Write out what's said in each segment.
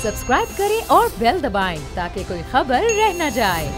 Subscribe करें और bell दबाएं ताकि कोई खबर रह न जाए।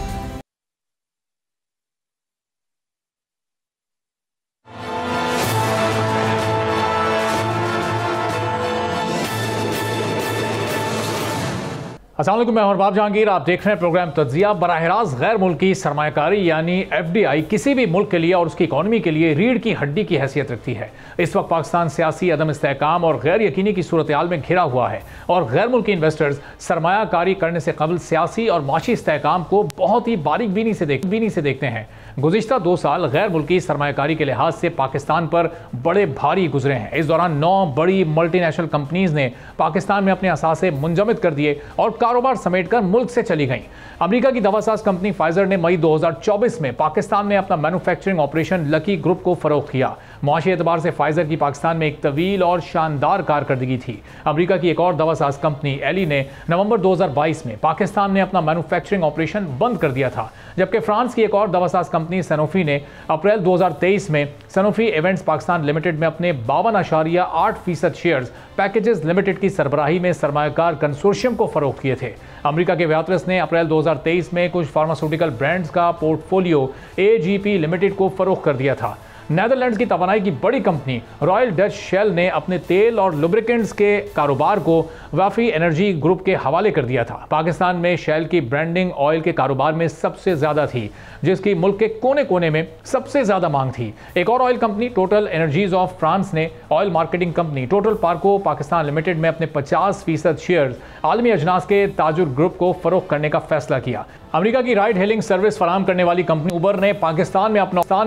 अस्सलाम वालेकुम, मैं हूं जहांगीर। आप देख रहे हैं प्रोग्राम तज्जिया। बराह रास्त गैर मुल्की सरमायाकारी यानी FDI किसी भी मुल्क के लिए और उसकी इकॉनमी के लिए रीढ़ की हड्डी की हैसियत रखती है। इस वक्त पाकिस्तान सियासी अदम इस्तेहकाम और गैर यकीनी की सूरत हाल में घिरा हुआ है और गैर मुल्की इन्वेस्टर्स सरमायाकारी करने से कबल सियासी और माशी इस्तेहकाम को बहुत ही बारीक बीनी से देखते हैं। गुज़िश्ता 2 साल गैर मुल्की सरमायाकारी के लिहाज से पाकिस्तान पर बड़े भारी गुजरे हैं। इस दौरान 9 बड़ी मल्टीनेशनल कंपनीज ने पाकिस्तान में अपने असासे मुंजमद कर दिए और कारोबार समेटकर मुल्क से चली गईं। अमेरिका की दवासाज कंपनी फाइजर ने मई 2024 में पाकिस्तान में अपना मैन्युफैक्चरिंग ऑपरेशन लकी ग्रुप को फरोख्त किया। मुआशी एतबार से फाइजर की पाकिस्तान में एक तवील और शानदार कारकर्दगी थी। अमेरिका की एक और दवासाज कंपनी एली ने नवंबर 2022 में पाकिस्तान में अपना मैन्युफैक्चरिंग ऑपरेशन बंद कर दिया था, जबकि फ्रांस की एक और दवासाज कंपनी सनोफी ने अप्रैल 2023 में सनोफी इवेंट्स पाकिस्तान लिमिटेड में अपने 52.8% शेयर्स पैकेजेस लिमिटेड की सरबराही में सरमायाकार कंसोर्शियम को फरोख्त किए थे। अमेरिका के व्यापारिस ने अप्रैल 2023 में कुछ फार्मास्यूटिकल ब्रांड्स का पोर्टफोलियो AGP लिमिटेड को फरोख्त कर दिया था। नेदरलैंड्स की तवानाई की बड़ी कंपनी रॉयल डच शेल ने अपने तेल और लुब्रिकेंट्स के कारोबार को वाफी एनर्जी ग्रुप के हवाले कर दिया था। पाकिस्तान में शेल की ब्रांडिंग ऑयल के कारोबार में सबसे ज़्यादा थी, जिसकी मुल्क के कोने कोने में सबसे ज़्यादा मांग थी। एक और oil company total energies of France ने ऑयल मार्केटिंग कंपनी टोटल पार्को पाकिस्तान लिमिटेड में अपने 50% शेयर्स आलमी अजनास के ताजुर ग्रुप को फरोख्त करने का फैसला किया। अमेरिका की राइड हेलिंग सर्विस फराहम करने वाली कंपनी उबर ने पाकिस्तान में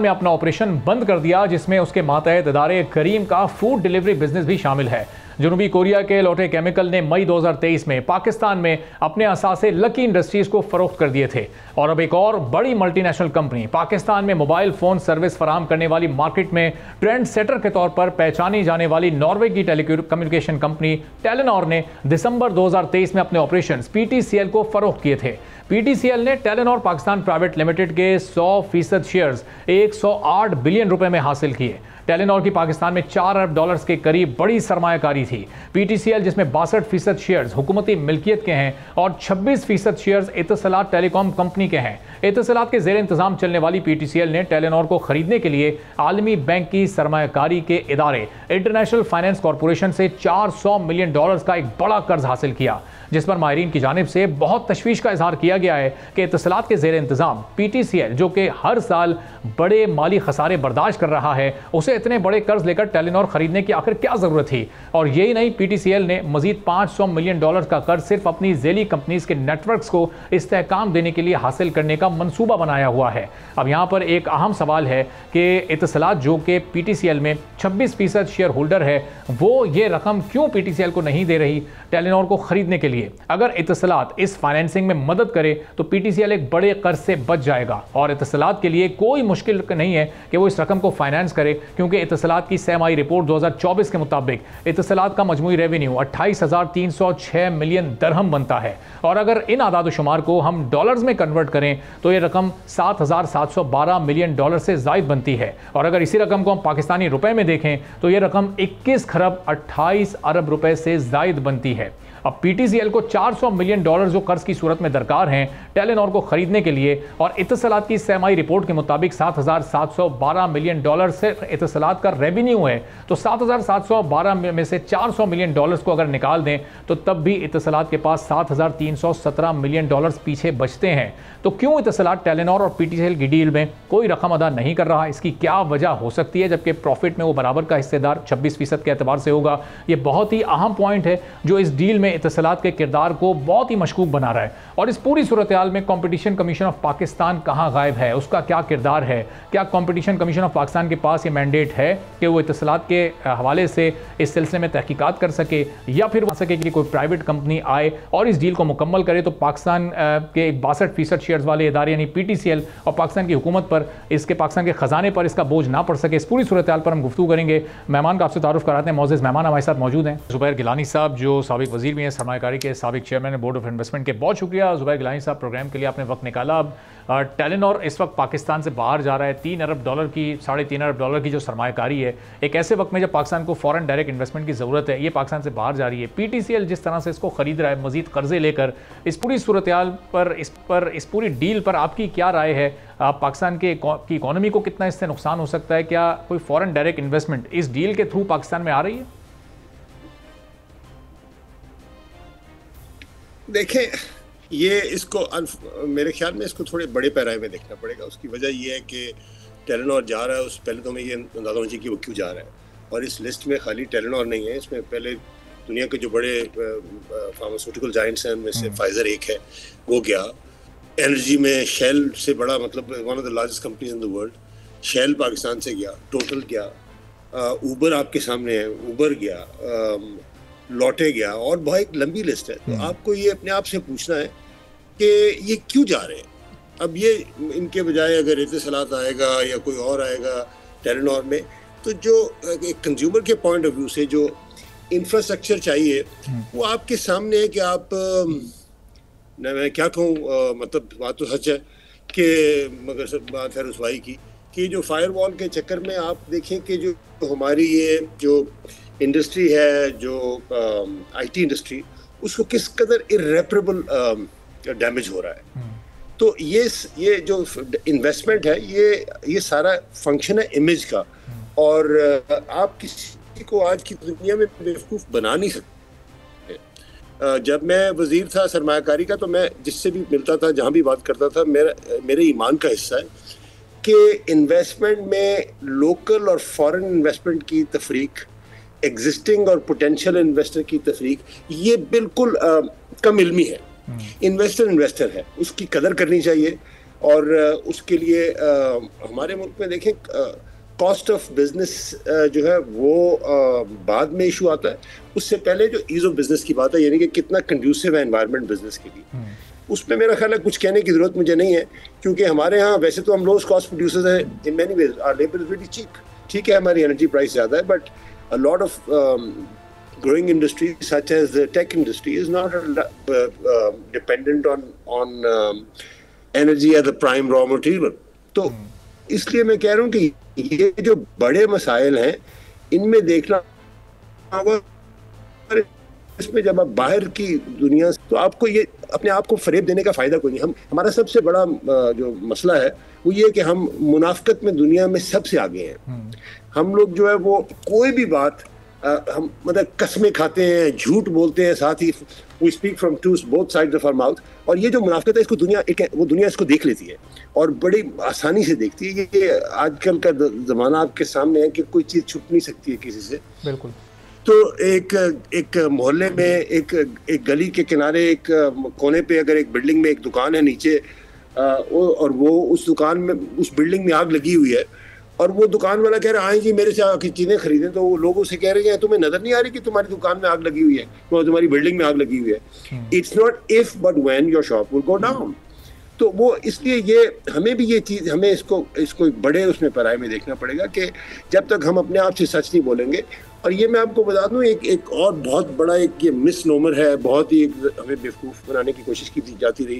अपना ऑपरेशन बंद कर दिया, जिसमें उसके मातहत इदारे करीम का फूड डिलीवरी बिजनेस भी शामिल है। जनूबी कोरिया के लोटे केमिकल ने मई 2023 में पाकिस्तान में अपने असासे लकी इंडस्ट्रीज को फरोख्त कर दिए थे। और अब एक और बड़ी मल्टीनेशनल कंपनी पाकिस्तान में मोबाइल फोन सर्विस फराहम करने वाली मार्केट में ट्रेंड सेटर के तौर पर पहचानी जाने वाली नॉर्वे की टेलीकम्युनिकेशन कंपनी टेलेनॉर ने दिसंबर 2023 में अपने ऑपरेशन PTCL को फरोख्त किए थे। PTCL ने टेलेनॉर पाकिस्तान प्राइवेट लिमिटेड के 100% शेयर्स 108 बिलियन रुपए में हासिल किए। टेलेनॉर की पाकिस्तान में $4 अरब के करीब बड़ी सरमायाकारी थी। PTCL जिसमें 62% शेयर्स हुकूमती मिल्कियत के हैं और 26% शेयर्स इत्तसलात टेलीकॉम कंपनी के हैं। इत्तसलात के जेर इंतजाम चलने वाली PTCL ने टेलेनॉर को खरीदने के लिए आलमी बैंक की सरमायाकारी के इदारे इंटरनेशनल फाइनेंस कॉरपोरेशन से $400 मिलियन का एक बड़ा कर्ज हासिल किया, जिस पर माहिरीन की जानिब से बहुत तशवीश का इजहार किया गया है कि इत्तसलात के जेर इंतजाम PTCL जो कि हर साल बड़े माली खसारे बर्दाश्त कर रहा है, उसे इतने बड़े कर्ज लेकर टेलेनॉर खरीदने की आखिर क्या जरूरत थी। और यही नहीं, PTCL ने मजीद $500 मिलियन का कर्ज सिर्फ अपनी जेली कंपनीज के नेटवर्क्स को इस्तेहकाम देने के लिए हासिल करने का मंसूबा बनाया हुआ है। अब यहाँ पर एक अहम सवाल है कि इत्तसलात जो कि PTCL में 26% शेयर होल्डर है, वो ये रकम क्यों PTCL को नहीं दे रही टेलेनॉर को खरीदने के लिए। अगर इत्तसलात इस फाइनेंसिंग में मदद करे तो PTCL एक बड़े कर्ज से बच जाएगा और इत्तसलात के लिए कोई मुश्किल नहीं है कि वो इस रकम को फाइनेंस करे, क्योंकि इत्तसलात की सहमाही रिपोर्ट 2024 के मुताबिक इत्तसलात का मजमूई रेवेन्यू 28,306 मिलियन दरहम बनता है। और अगर इन आदाद शुमार को हम डॉलर्स में कन्वर्ट करें तो ये रकम 7,712 मिलियन डॉलर से जायद बनती है। और अगर इसी रकम को हम पाकिस्तानी रुपए में देखें तो ये रकम 21 खरब 28 अरब रुपए से जायद बनती है। अब PTCL को $400 मिलियन जो कर्ज की सूरत में दरकार हैं टेलेनॉर को खरीदने के लिए, और इत्तसलात की सहमाही रिपोर्ट के मुताबिक 7,712 मिलियन डॉलर से इत्तसलात का रेवेन्यू है, तो 7,712 में से $400 मिलियन को अगर निकाल दें तो तब भी इत्तसलात के पास 7,317 मिलियन पीछे बचते हैं। तो क्यों इत्तसलात टेलेनॉर और PTCL की डील में कोई रकम अदा नहीं कर रहा? इसकी क्या वजह हो सकती है, जबकि प्रॉफिट में वो बराबर का हिस्सेदार 26% के एतबार से होगा? ये बहुत ही अहम पॉइंट है जो इस डील में इत्तसलात के किरदार को बहुत ही मशकूक बना रहा है। और इस पूरी सूरत हाल में कॉम्पिटिशन कमीशन ऑफ पाकिस्तान कहाँ गायब है, उसका क्या किरदार है? क्या कॉम्पिटिशन कमीशन ऑफ पाकिस्तान के पास ये मैंडेट है कि वो इत्तसलात के हवाले से इस सिलसिले में तहकीकात कर सके, या फिर हो सके कि कोई प्राइवेट कंपनी आए और इस डील को मुकम्मल करे तो पाकिस्तान के 62% शेयर्स वाले इदारे यानी PTCL और पाकिस्तान की हुकूमत पर, इसके पाकिस्तान के खजाने पर इसका बोझ ना पड़ सके? इस पूरी सूरत हाल पर हम गुफ्तगू करेंगे। मेहमान का आपसे तारुफ कराते हैं। मौजूद मेहमान हमारे साथ मौजूद हैं ज़ुबैर गिलानी साहब, जो साबिक वजीर भी हैं, सरमायाकारी के साबिक चेयरमैन बोर्ड ऑफ इन्वेस्टमेंट के। बहुत शुक्रिया ज़ुबैर गिलानी साहब, प्रोग्राम के लिए आपने वक्त निकाला। अब टेलेनॉर इस वक्त पाकिस्तान से बाहर जा रहा है। $3 अरब की, $3.5 अरब की जो सरमायाकारी है, एक ऐसे वक्त में जब पाकिस्तान को फॉरेन डायरेक्ट इन्वेस्टमेंट की ज़रूरत है, ये पाकिस्तान से बाहर जा रही है, पीटीसीएल जिस तरह से इसको ख़रीद रहा है मज़ीद कर्जे लेकर, इस पूरी सूरत-ए-हाल पर इस पूरी डील पर आपकी क्या राय है? पाकिस्तान की इकॉनमी को कितना इससे नुकसान हो सकता है? क्या कोई फॉरेन डायरेक्ट इन्वेस्टमेंट इस डील के थ्रू पाकिस्तान में आ रही है? देखें, ये इसको मेरे ख्याल में इसको थोड़े बड़े पैमाने में देखना पड़ेगा। उसकी वजह ये है कि टेलेनॉर जा रहा है, उस पहले तो हमें ये अंदाज़ा होना चाहिए कि वो क्यों जा रहा है। और इस लिस्ट में खाली टेलेनॉर नहीं है, इसमें पहले दुनिया के जो बड़े फार्मास्यूटिकल जायंट्स हैं उनमें से फाइजर एक है, वो गया। एनर्जी में शेल से बड़ा, मतलब one of the largest companies in the world, Shell Pakistan से गया, टोटल गया, ऊबर आपके सामने है, ऊबर गया, लौटे गया, और बहुत एक लंबी लिस्ट है। तो आपको ये अपने आप से पूछना है कि ये क्यों जा रहे हैं। अब ये इनके बजाय अगर इत्तेसालात आएगा या कोई और आएगा टेलेनॉर में, तो जो एक कंज्यूमर के पॉइंट ऑफ व्यू से जो इंफ्रास्ट्रक्चर चाहिए वो आपके सामने है कि आप न मैं क्या कहूँ, मतलब बात तो सच है कि मगर सब बात है रुसवाई की कि जो फायरवॉल के चक्कर में आप देखें कि जो हमारी ये जो इंडस्ट्री है, जो आईटी इंडस्ट्री, उसको किस कदर इर्रेपरेबल डैमेज हो रहा है। तो ये जो इन्वेस्टमेंट है, ये सारा फंक्शन है इमेज का, और आप किसी को आज की दुनिया में बेवकूफ़ बना नहीं सकते। जब मैं वजीर था सरमायाकारी का, तो मैं जिससे भी मिलता था, जहाँ भी बात करता था, मेरे ईमान का हिस्सा है कि इन्वेस्टमेंट में लोकल और फॉरेन इन्वेस्टमेंट की तफरीक, एग्जिस्टिंग और पोटेंशियल इन्वेस्टर की तफरीक, ये बिल्कुल कम इल्मी है। इन्वेस्टर है, उसकी कदर करनी चाहिए। और उसके लिए हमारे मुल्क में देखें, कॉस्ट ऑफ बिजनेस जो है वो बाद में इशू आता है, उससे पहले जो ईज ऑफ बिजनेस की बात है, यानी कि कितना कंड्यूसिव है एनवायरनमेंट बिजनेस के लिए, उसमें मेरा ख्याल है कुछ कहने की जरूरत मुझे नहीं है, क्योंकि हमारे यहाँ वैसे तो हम लोएस्ट कॉस्ट प्रोड्यूसर्स हैं in many ways, our labour is very cheap. ठीक है, हमारी एनर्जी प्राइस ज़्यादा है, but a lot of growing industries such as the tech industry is not dependent on energy as a prime raw material. तो इसलिए मैं कह रहा हूँ कि ये जो बड़े मसाइल हैं, इनमें देखना होगा। इसमें जब आप बाहर की दुनिया, तो आपको ये अपने आप को फरेब देने का फायदा कोई नहीं। हमारा सबसे बड़ा जो मसला है वो ये कि हम मुनाफकत में दुनिया में सबसे आगे हैं। हम लोग जो है वो कोई भी बात हम मतलब कस्में खाते हैं, झूठ बोलते हैं, साथ ही we speak from both sides of our mouth. और ये जो मुनाफकत है, इसको दुनिया इसको देख लेती है और बड़ी आसानी से देखती है। ये आजकल का ज़माना आपके सामने है कि कोई चीज़ छुप नहीं सकती है किसी से। बिल्कुल। तो एक मोहल्ले में एक गली के किनारे एक कोने पे अगर एक बिल्डिंग में एक दुकान है नीचे, और वो उस दुकान में, उस बिल्डिंग में आग लगी हुई है, और वो दुकान वाला कह रहा है, आए जी मेरे से आके चीज़ें खरीदें, तो वो लोग उसे कह रहे हैं तुम्हें नजर नहीं आ रही कि तुम्हारी दुकान में आग लगी हुई है, वो तुम्हारी बिल्डिंग में आग लगी हुई है। It's not if but when your shop will go down. तो वो इसलिए ये हमें भी ये चीज़, हमें इसको एक बड़े उसमें पराये में देखना पड़ेगा कि जब तक हम अपने आप से सच नहीं बोलेंगे। और ये मैं आपको बता दूं, एक और बहुत बड़ा एक ये मिसनोमर है, बहुत ही हमें बेवकूफ़ बनाने की कोशिश की जाती रही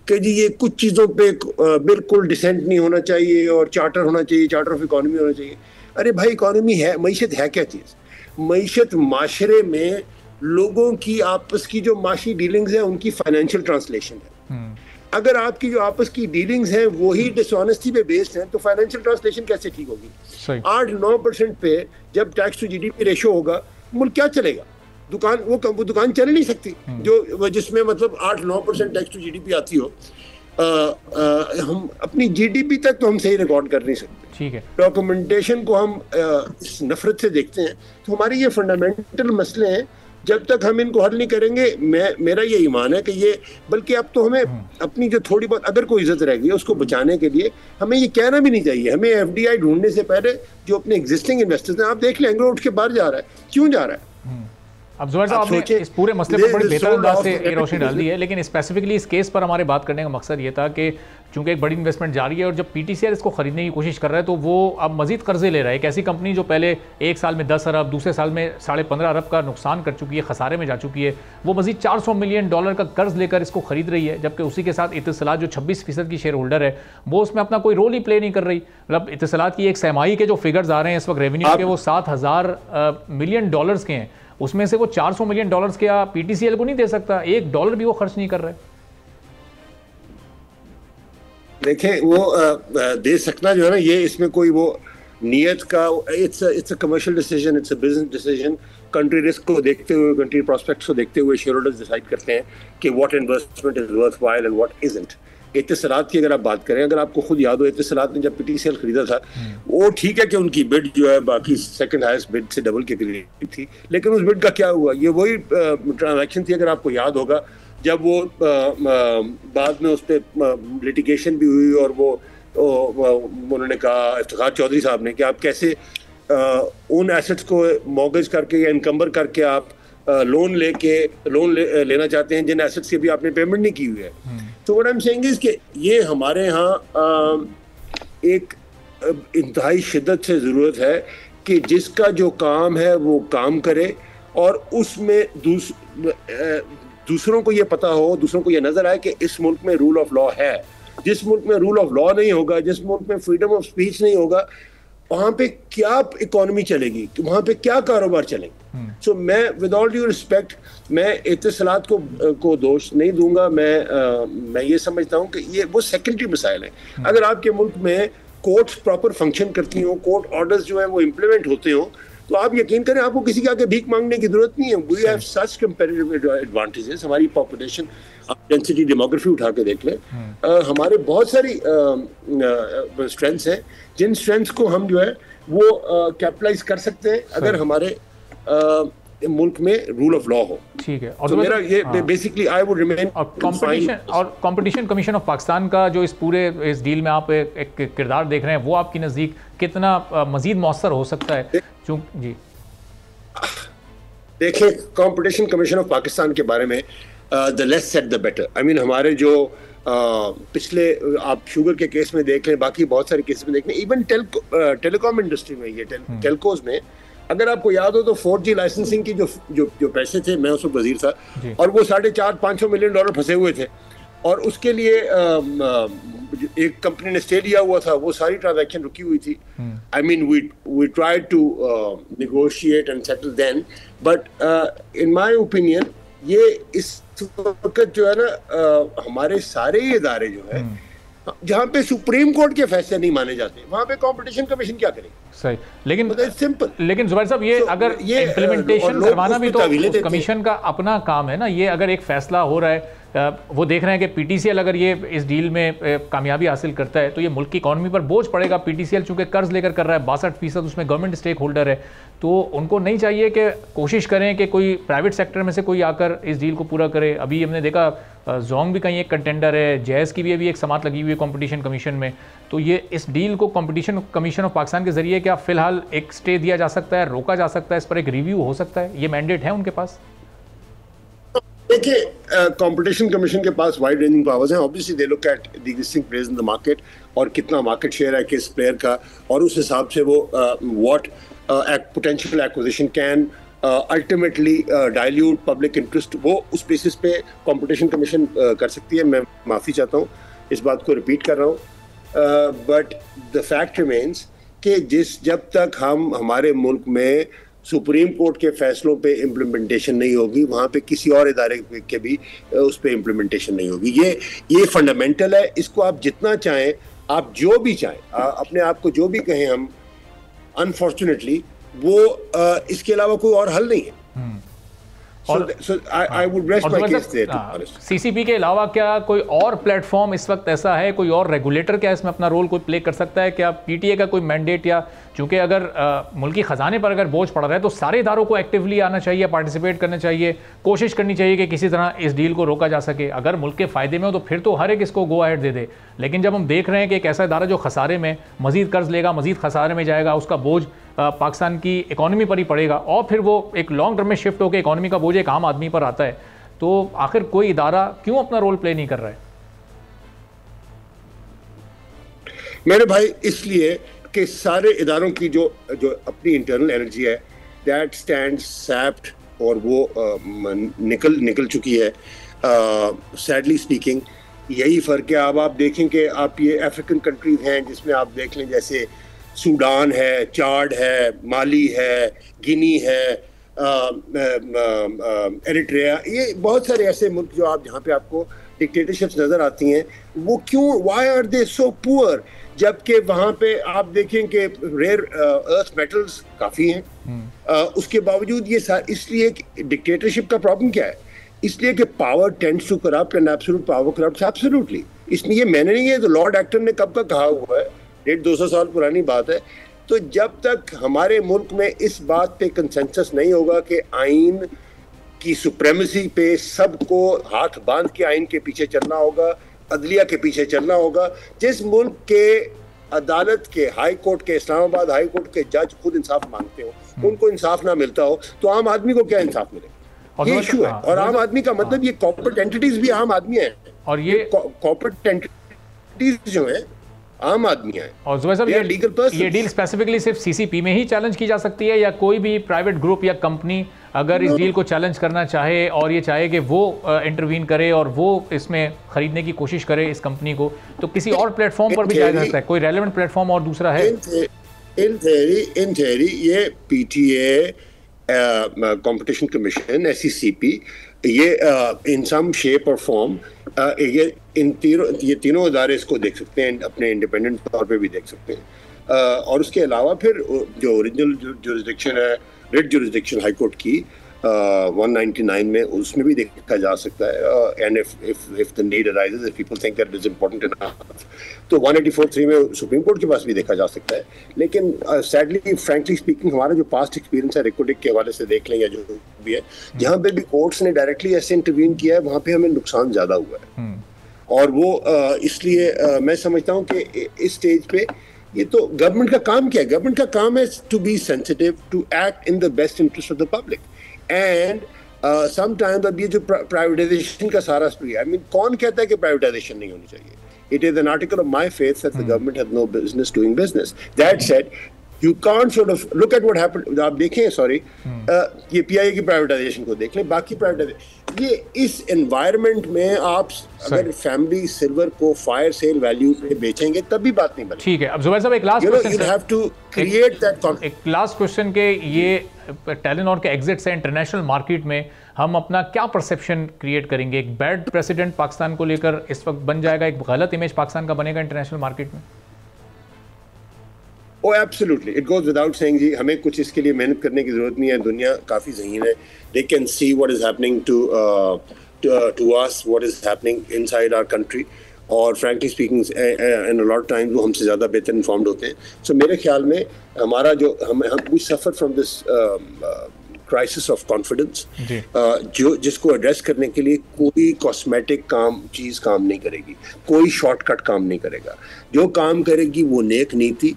कि जी ये कुछ चीज़ों पे बिल्कुल डिसेंट नहीं होना चाहिए और चार्टर होना चाहिए, चार्टर ऑफ इकॉनमी होना चाहिए। अरे भाई, इकॉनमी है, मईशत है क्या चीज़? मईशत माशरे में लोगों की आपस की जो माशी डीलिंग्स है, उनकी फाइनेंशियल ट्रांसलेशन है। अगर आपकी जो आपस की डीलिंग्स हैं वही डिसऑनेस्टी पे बेस्ड हैं, तो फाइनेंशियल ट्रांसलेशन कैसे ठीक होगी? 8-9% पे जब टैक्स टू जीडीपी रेशो होगा, मुल्क क्या चलेगा? वो दुकान चल नहीं सकती जो जिसमें मतलब 8-9% टैक्स टू जीडीपी आती हो। हम अपनी जीडीपी तक तो हम सही रिकॉर्ड कर नहीं सकते। ठीक है, डॉक्यूमेंटेशन को हम इस नफरत से देखते हैं। तो हमारे ये फंडामेंटल मसले हैं, जब तक हम इनको हल नहीं करेंगे, मेरा ये ईमान है कि ये, बल्कि अब तो हमें अपनी जो थोड़ी बहुत अगर कोई इज्जत रह गई है उसको बचाने के लिए हमें ये कहना भी नहीं चाहिए। हमें एफडीआई ढूंढने से पहले जो अपने एग्जिस्टिंग इन्वेस्टर्स हैं, आप देख लें, एंग्रो उठ के बाहर जा रहा है, क्यों जा रहा है? अब जुबैर साहब आपने इस पूरे मसले पर बड़ी बेहतर अंदाज से रोशनी डाल दी है, लेकिन स्पेसिफिकली इस केस पर हमारे बात करने का मकसद ये था कि चूंकि एक बड़ी इन्वेस्टमेंट जारी है और जब पीटीसीएल इसको खरीदने की कोशिश कर रहा है तो वो अब मजीद कर्जे ले रहा है। एक ऐसी कंपनी जो पहले एक साल में 10 अरब, दूसरे साल में 15.5 अरब का नुकसान कर चुकी है, खसारे में जा चुकी है, वो मजीद $400 मिलियन का कर्ज लेकर इसको खरीद रही है, जबकि उसी के साथ इत्तिसलात जो 26% की शेयर होल्डर है वो उसमें अपना कोई रोल ही प्ले नहीं कर रही। मतलब इत्तिसलात की एक सहमाही के जो फिगर्स आ रहे हैं इस वक्त रेवेन्यू के वो $7,000 मिलियन के हैं, उसमें से वो $400 मिलियन क्या पीटीसीएल को नहीं दे सकता? $1 भी वो खर्च नहीं कर रहा है। देखें वो दे सकना जो है ना, ये इसमें कोई वो नियत का, it's a commercial decision, it's a business decision. Country risk को देखते हुए, कंट्री प्रोस्पेक्ट्स को देखते हुए शेयर होल्डर्स डिसाइड करते हैं कि what investment is worthwhile and what isn't. इत्तिसलात की अगर आप बात करें, अगर आपको खुद याद हो इत्तिसलात ने जब पीटीसीएल खरीदा था, वो ठीक है कि उनकी बिड जो है बाकी सेकंड हाईएस्ट बिड से डबल के करीब थी, लेकिन उस बिड का क्या हुआ? ये वही ट्रांजैक्शन थी, अगर आपको याद होगा, जब वो बाद में उस पर लिटिगेशन भी हुई और वो उन्होंने कहा, इफ्तिखार चौधरी साहब ने, कि आप कैसे उन एसेट्स को मॉर्गेज करके या इनकम्बर करके आप लोन लेना चाहते हैं जिन एसेट्स की भी आपने पेमेंट नहीं की हुई है। तो what I am saying is कि ये हमारे यहाँ एक इंतहाई शिद्दत से ज़रूरत है कि जिसका जो काम है वो काम करे और उसमें दूसरों को ये पता हो, दूसरों को ये नजर आए कि इस मुल्क में रूल ऑफ लॉ है। जिस मुल्क में रूल ऑफ लॉ नहीं होगा, जिस मुल्क में फ्रीडम ऑफ स्पीच नहीं होगा, वहां पे क्या इकोनॉमी चलेगी, वहां पे क्या कारोबार चलेंगे? सो मैं विद ऑल ड्यू रिस्पेक्ट, मैं इत्तिसलात को दोष नहीं दूंगा। मैं ये समझता हूँ कि ये वो सेकेंडरी मसाइल हैं। अगर आपके मुल्क में कोर्ट्स प्रॉपर फंक्शन करती हो, कोर्ट ऑर्डर्स जो है वो इम्प्लीमेंट होते हो, तो आप यकीन करें आपको किसी के आगे भीख मांगने की जरूरत नहीं है। We have such comparative advantages. हमारी पॉपुलेशन, डेंसिटी, डेमोग्राफी उठा के देख लें, हमारे बहुत सारी स्ट्रेंथ्स हैं, जिन स्ट्रेंथ्स को हम जो है वो कैपिटलाइज कर सकते हैं अगर हमारे मुल्क में रूल ऑफ लॉ हो। ठीक है। और तो मेरा ये basically I would remain. Competition commission of Pakistan का जो इस डील में आप एक किरदार देख रहे हैं, वो आपकी नज़दीक कितना मजीद मौसर हो सकता है? जी देखिए, कंपटीशन कमीशन ऑफ पाकिस्तान के बारे में the less said the better. I mean हमारे जो पिछले आप शुगर के केस में देख लें, बाकी बहुत सारे केस में देख लें, इवन टेलीकॉम इंडस्ट्री में, ये टेलकोज में, अगर आपको याद हो तो 4G लाइसेंसिंग की जो पैसे थे, मैं उस वक्त वजीर था, और वो $450-500 मिलियन फंसे हुए थे, और उसके लिए एक कंपनी ने स्टे लिया हुआ था, वो सारी ट्रांजैक्शन रुकी हुई थी। I mean we tried to negotiate and settle then, but in my opinion ये इस वक्त जो है ना, हमारे सारे इदारे जो है जहाँ पे सुप्रीम कोर्ट के फैसले नहीं माने जाते, वहाँ पे कंपटीशन कमिशन क्या करेगी? सही, लेकिन सिंपल। लेकिन जुबैर साहब, ये अगर ये इम्प्लीमेंटेशन करवाना भी तो कमीशन का अपना काम है ना। ये अगर एक फैसला हो रहा है, वो देख रहे हैं कि पीटीसीएल अगर ये इस डील में कामयाबी हासिल करता है तो ये मुल्क की इकॉनमी पर बोझ पड़ेगा। पीटीसीएल चूंकि कर्ज लेकर कर रहा है, 62% उसमें गवर्नमेंट स्टेक होल्डर है, तो उनको नहीं चाहिए कि कोशिश करें कि कोई प्राइवेट सेक्टर में से कोई आकर इस डील को पूरा करे। अभी हमने देखा जोंग भी कहीं एक कंटेंडर है, जैज़ की भी अभी एक समात लगी हुई है कंपटीशन कमीशन में। तो ये इस डील को कंपटीशन कमीशन ऑफ पाकिस्तान के जरिए क्या फिलहाल एक स्टे दिया जा सकता है, रोका जा सकता है, इस पर एक रिव्यू हो सकता है? ये मैंडेट है उनके पास? देखिए, कंपटीशन कमीशन के पास वाइड रेंजिंग पावर्स हैं। Obviously they look at the existing players in the market और कितना मार्केट शेयर है किस प्लेयर का, और उस हिसाब से वो what potential acquisition can ultimately dilute public interest, वो उस बेसिस पे कंपटीशन कमीशन कर सकती है। मैं माफ़ी चाहता हूँ इस बात को रिपीट कर रहा हूँ, बट द फैक्ट रिमेन्स कि जब तक हमारे मुल्क में सुप्रीम कोर्ट के फैसलों पे इम्प्लीमेंटेशन नहीं होगी, वहाँ पे किसी और इदारे के भी उस पे इम्प्लीमेंटेशन नहीं होगी। ये फंडामेंटल है। इसको आप जितना चाहें, आप जो भी चाहें, अपने आप को जो भी कहें, हम अनफॉर्चुनेटली वो इसके अलावा कोई और हल नहीं है। सीसीपी के अलावा क्या कोई और प्लेटफॉर्म इस वक्त ऐसा है, कोई और रेगुलेटर क्या इसमें अपना रोल कोई प्ले कर सकता है? क्या पीटीए का कोई मैंडेट, या चूंकि अगर मुल्की खजाने पर अगर बोझ पड़ रहा है तो सारे इदारों को एक्टिवली आना चाहिए, पार्टिसिपेट करना चाहिए, कोशिश करनी चाहिए कि किसी तरह इस डील को रोका जा सके। अगर मुल्क के फ़ायदे में हो तो फिर तो हर एक इसको गो अहेड दे दे, लेकिन जब हम देख रहे हैं कि एक ऐसा इदारा जो खसारे में मजीद कर्ज लेगा, मजीद खसारे में जाएगा, उसका बोझ पाकिस्तान की इकॉनमी पर ही पड़ेगा और फिर वो एक लॉन्ग टर्म में शिफ्ट होकर इकॉनमी का बोझ एक आम आदमी पर आता है, तो आखिर कोई इदारा क्यों अपना रोल प्ले नहीं कर रहा है? मेरे भाई इसलिए कि सारे इदारों की जो अपनी इंटरनल एनर्जी है दैट स्टैंड सैप्ड और वो निकल चुकी है। सैडली स्पीकिंग यही फ़र्क है। अब आप देखें कि आप ये अफ्रीकन कंट्रीज हैं जिसमें आप देख लें जैसे सूडान है, चाड है, माली है, गिनी है, एरिट्रिया, ये बहुत सारे ऐसे मुल्क जो आप जहाँ पे आपको डिक्टेटरशिप्स नज़र आती हैं। वो क्यों, why are they so poor, जबकि वहाँ पे आप देखें कि रेयर अर्थ मेटल्स काफ़ी हैं। उसके बावजूद ये इसलिए डिक्टेटरशिप का प्रॉब्लम क्या है? इसलिए कि power tends to corrupt and absolute power corrupts absolutely. इसलिए मैंने नहीं, ये तो लॉर्ड एक्टन ने कब का कहा हुआ है, 150-200 साल पुरानी बात है। तो जब तक हमारे मुल्क में इस बात पे कंसेंसस नहीं होगा कि आइन की सुप्रेमेसी पे सबको हाथ बांध के आइन के पीछे चलना होगा, अदलिया के पीछे चलना होगा, जिस मुल्क के अदालत के, हाई कोर्ट के, इस्लामाबाद हाई कोर्ट के जज खुद इंसाफ मांगते हो, उनको इंसाफ ना मिलता हो, तो आम आदमी को क्या इंसाफ मिलेगा? ये इशू है। और आम आदमी का मतलब ये कॉर्पोरेट एंटिटीज भी आम आदमी हैं, और ये कॉर्पोरेट एंटिटीज जो है आम आदमी है। और जुबैर साहब, ये डील स्पेसिफिकली सिर्फ सीसीपी में ही चैलेंज की जा सकती है, या कोई भी प्राइवेट ग्रुप या कंपनी अगर इस डील को चैलेंज करना चाहे और ये चाहे कि वो इंटरवीन करे और वो इसमें खरीदने की कोशिश करे इस कंपनी को, तो किसी और प्लेटफॉर्म पर भी जाया जा सकता है? कोई रेलेवेंट प्लेटफॉर्म और दूसरा है? इन थ्योरी ये पीटीए, कंपटीशन कमीशन, एससीसीपी, ये इन सम शेप और फॉर्म ये तीनों इदारे इसको देख सकते हैं, अपने इंडिपेंडेंट तौर पे भी देख सकते हैं। और उसके अलावा फिर जो ओरिजिनल जुरिसडिक्शन है, रिट जुरिसडिक्शन हाई कोर्ट की 199 में, उसमें भी देखा जा सकता है। And if the need arises, if people think that it is important enough, तो 184(3) में सुप्रीम कोर्ट के पास भी देखा जा सकता है। लेकिन सैडली, फ्रैंकली स्पीकिंग, हमारा जो पास्ट एक्सपीरियंस है रिकोडिक के हवाले से देख लें या जो भी है, जहाँ पे भी कोर्ट्स ने डायरेक्टली ऐसे इंटरवीन किया है, वहाँ पे हमें नुकसान ज़्यादा हुआ है। और वो इसलिए मैं समझता हूँ कि इस स्टेज पे ये तो गवर्नमेंट का काम क्या है? गवर्नमेंट का काम है to be sensitive, to act in the best interest of the public. And sometimes अब ये जो प्राइवेटाइजेशन का सारा स्प्री, आई मीन, कौन कहता है कि प्राइवेटाइजेशन नहीं होनी चाहिए? It is an article of my faith that the government has no business doing business. That said, you can't sort of look at what happened. आप देखें, सॉरी, ये पीआईए की प्राइवेटाइजेशन को देख लें, बाकी प्राइवेटाइजेशन, ये इस एनवायरनमेंट में आप अगर फैमिली सिल्वर को फायर सेल वैल्यू पे बेचेंगे तब भी बात नहीं बनेगी। ठीक है। अब जुबैर साहब, एक last question, you have to create that conflict. एक लास्ट क्वेश्चन के ये टेलीनॉर के एग्जिट से इंटरनेशनल मार्केट में हम अपना क्या परसेप्शन क्रिएट करेंगे? एक बैड प्रेसिडेंट पाकिस्तान को लेकर इस वक्त बन जाएगा, एक गलत इमेज पाकिस्तान का बनेगा इंटरनेशनल मार्केट में? Oh, absolutely. It goes without saying जी, हमें कुछ इसके लिए मेहनत करने की जरूरत नहीं है। दुनिया काफ़ी ज़हीन है। They can see what is happening to us, what is happening inside our country. और frankly speaking, in a lot of times वो हमसे ज़्यादा बेहतर इन्फॉर्म्ड होते हैं। So मेरे ख्याल में हमारा जो हम we suffer from this crisis of confidence, जिसको एड्रेस करने के लिए कोई कॉस्मेटिक चीज़ काम नहीं करेगी, कोई शॉर्टकट काम नहीं करेगा। जो काम करेगी वो नेक नीति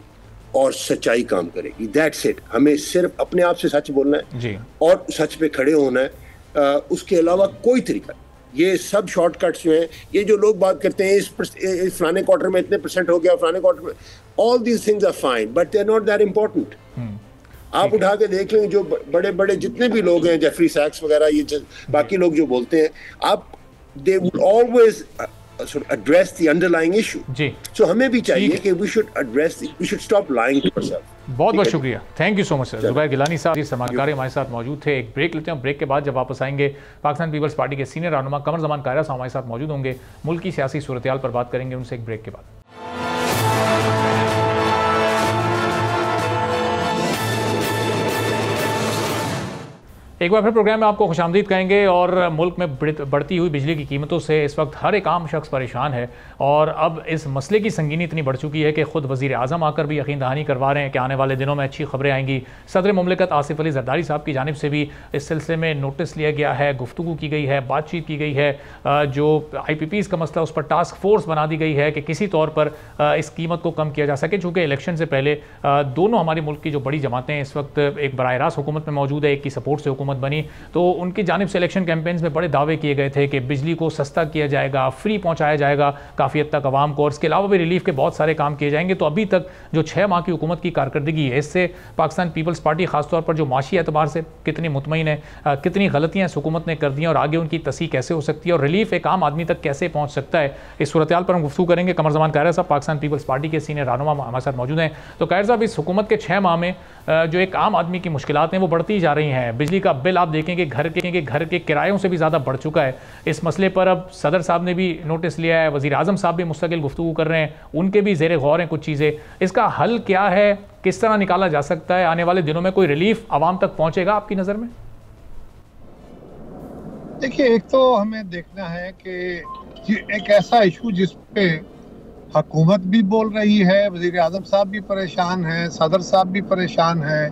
और सच्चाई काम करेगी। That's it. हमें सिर्फ अपने आप से सच बोलना है जी, और सच पे खड़े होना है। उसके अलावा कोई तरीका, ये सब शॉर्टकट्स जो हैं, ये जो लोग बात करते हैं इस फलाने क्वार्टर में इतने % हो गया, फलाने क्वार्टर में, all these things are fine but they are not that important. आप उठा के देख लेंगे जो बड़े बड़े जितने भी लोग हैं, जेफरी सैक्स वगैरह, ये बाकी लोग जो बोलते हैं, आप they would always address the underlying issue. जी। So हमें भी चाहिए कि we should stop lying to ourselves. बहुत बहुत शुक्रिया, thank you so much sir. Zubair Gilani साहब सरमायाकारी हमारे साथ मौजूद थे। एक ब्रेक लेते हैं, ब्रेक के बाद जब वापस आएंगे पाकिस्तान पीपल्स पार्टी के सीनियर रहनुमा कमर जमान कायरा साहब हमारे साथ मौजूद होंगे, मुल्क की सियासी सूरत-ए-हाल पर बात करेंगे उनसे एक ब्रेक के बाद। एक बार फिर प्रोग्राम में आपको खुशामदीद कहेंगे। और मुल्क में बढ़ती हुई बिजली की कीमतों से इस वक्त हर एक आम शख्स परेशान है और अब इस मसले की संगीनी इतनी बढ़ चुकी है कि खुद वज़ीर आज़म आकर भी यकीन दहानी करवा रहे हैं कि आने वाले दिनों में अच्छी खबरें आएंगी। सदर मुमलिकत आसिफ अली जरदारी साहब की जानिब से भी इस सिलसिले में नोटिस लिया गया है, गुफ्तगू की गई है, बातचीत की गई है। जो IPPs का मसला उस पर टास्क फोर्स बना दी गई है कि किसी तौर पर इस कीमत को कम किया जा सके। चूँकि इलेक्शन से पहले दोनों हमारे मुल्क की जो बड़ी जमातें इस वक्त एक बराह रास्त हुकूमत में मौजूद है, एक की सपोर्ट से हुकूमत बनी, तो उनकी जानिब से इलेक्शन कैंपेन्स में बड़े दावे किए गए थे कि बिजली को सस्ता किया जाएगा, फ्री पहुँचाया जाएगा काफ़ी हद तक आवाम को, और इसके अलावा भी रिलीफ के बहुत सारे काम किए जाएंगे। तो अभी तक जो 6 माह की हुकूमत की कारकर्दगी है, इससे पाकिस्तान पीपल्स पार्टी खासतौर पर जो माशी एतबार से कितनी मुतमईन है, कितनी गलतियाँ इस हुकूमत ने कर दी हैं और आगे उनकी तसी कैसे हो सकती है और रिलीफ एक आम आदमी तक कैसे पहुँच सकता है, इस सूरत हाल पर हम गुफ्तगू करेंगे। कमर ज़मान कायरा साहब पाकिस्तान पीपल्स पार्टी के सीनियर रहनुमा हमारे साथ मौजूद हैं। तो कायरा साहब, इस हुकूमत के 6 माह में जो एक आम आदमी की मुश्किलात हैं वो बढ़ती जा रही हैं। बिजली का बिल आप देखेंगे घर के किरायों से भी ज़्यादा बढ़ चुका है। इस मसले पर अब सदर साहब ने भी नोटिस लिया है, वज़ीर आज़म साहब भी मुस्तकिल गुफ्तगू कर रहे हैं, उनके भी ज़ेरे गौर हैं कुछ चीज़ें। इसका हल क्या है, किस तरह निकाला जा सकता है? आने वाले दिनों में कोई रिलीफ आवाम तक पहुँचेगा आपकी नज़र में? देखिए, एक तो हमें देखना है कि एक ऐसा इशू जिस पे हुकूमत भी बोल रही है, वज़ीर आज़म साहब भी परेशान हैं, सदर साहब भी परेशान हैं,